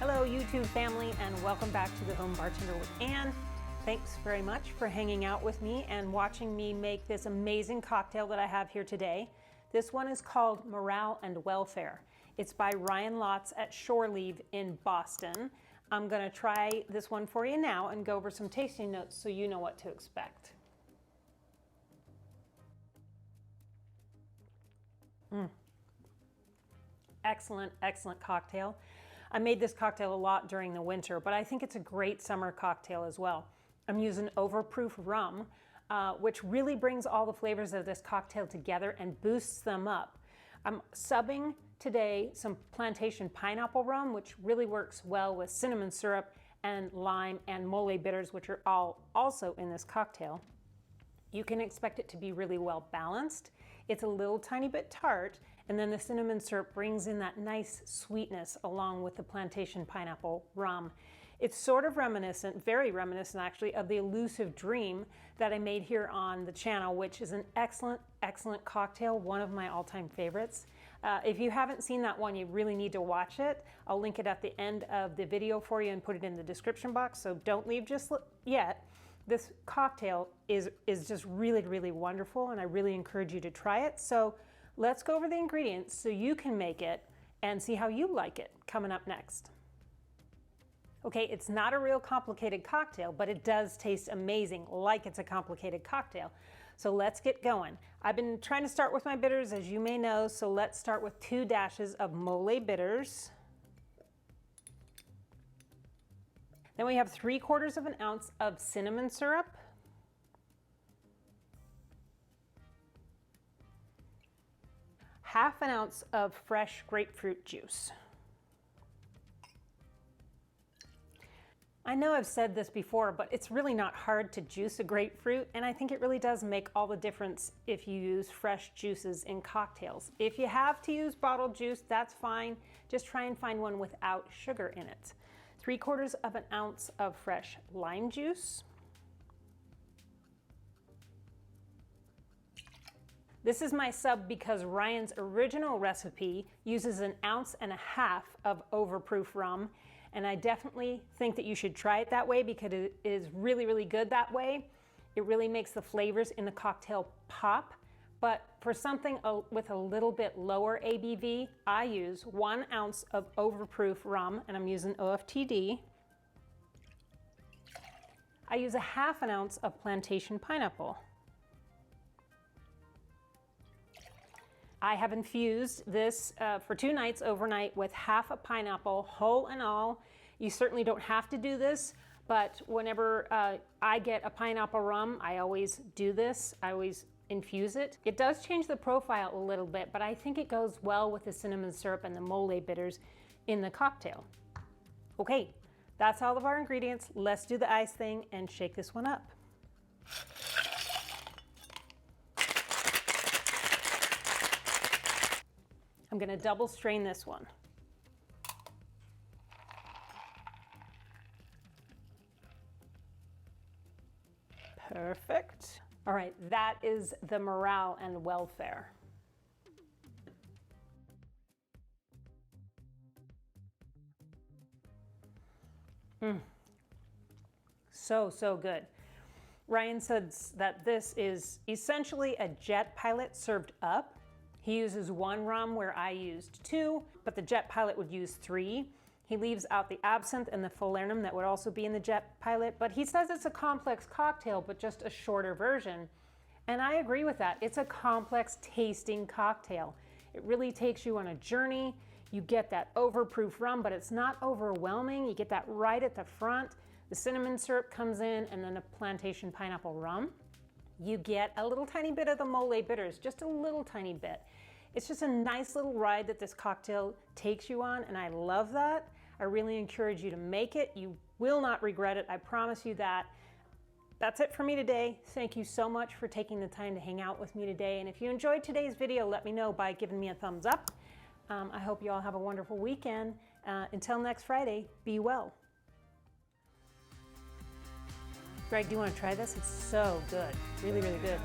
Hello YouTube family, and welcome back to the Home Bartender with Ann. Thanks very much for hanging out with me and watching me make this amazing cocktail that I have here today. This one is called Morale and Welfare. It's by Ryan Lotz at Shore Leave in Boston. I'm gonna try this one for you now and go over some tasting notes so you know what to expect. Excellent, excellent cocktail. I made this cocktail a lot during the winter, but I think it's a great summer cocktail as well. I'm using Overproof rum, which really brings all the flavors of this cocktail together and boosts them up. I'm subbing today some plantation pineapple rum, which really works well with cinnamon syrup and lime and mole bitters, which are all also in this cocktail. You can expect it to be really well balanced. It's a little tiny bit tart, and then the cinnamon syrup brings in that nice sweetness along with the plantation pineapple rum. It's sort of reminiscent, very reminiscent actually, of the Elusive Dream that I made here on the channel, which is an excellent, excellent cocktail, one of my all-time favorites. If you haven't seen that one, you really need to watch it. I'll link it at the end of the video for you and put it in the description box, so don't leave just yet. This cocktail is just really, really wonderful, and I really encourage you to try it. So let's go over the ingredients so you can make it and see how you like it coming up next. Okay, it's not a real complicated cocktail, but it does taste amazing like it's a complicated cocktail. So let's get going. I've been trying to start with my bitters, as you may know, so let's start with 2 dashes of mole bitters. Then we have 3/4 of an ounce of cinnamon syrup. Half an ounce of fresh grapefruit juice. I know I've said this before, but it's really not hard to juice a grapefruit, and I think it really does make all the difference if you use fresh juices in cocktails. If you have to use bottled juice, that's fine. Just try and find one without sugar in it. 3/4 of an ounce of fresh lime juice. This is my sub because Ryan's original recipe uses 1.5 ounces of Overproof rum, and I definitely think that you should try it that way because it is really, really good that way. It really makes the flavors in the cocktail pop. But for something with a little bit lower ABV, I use 1 ounce of Overproof rum, and I'm using OFTD. I use 1/2 ounce of plantation pineapple. I have infused this for 2 nights overnight with 1/2 a pineapple, whole and all. You certainly don't have to do this, but whenever I get a pineapple rum, I always do this. I always infuse it. It does change the profile a little bit, but I think it goes well with the cinnamon syrup and the mole bitters in the cocktail. Okay, that's all of our ingredients. Let's do the ice thing and shake this one up. I'm gonna double strain this one. Perfect. All right, that is the Morale and Welfare. So good. Ryan says that this is essentially a jet pilot served up. He uses 1 rum where I used 2, but the jet pilot would use 3. He leaves out the absinthe and the falernum that would also be in the jet pilot, but he says it's a complex cocktail, but just a shorter version. And I agree with that. It's a complex tasting cocktail. It really takes you on a journey. You get that Overproof rum, but it's not overwhelming. You get that right at the front. The cinnamon syrup comes in, and then a plantation pineapple rum. You get a little tiny bit of the mole bitters, just a little tiny bit. It's just a nice little ride that this cocktail takes you on, and I love that. I really encourage you to make it. You will not regret it, I promise you that. That's it for me today. Thank you so much for taking the time to hang out with me today. And if you enjoyed today's video, let me know by giving me a thumbs up. I hope you all have a wonderful weekend. Until next Friday, be well. Greg, do you want to try this? It's so good. Really, really good.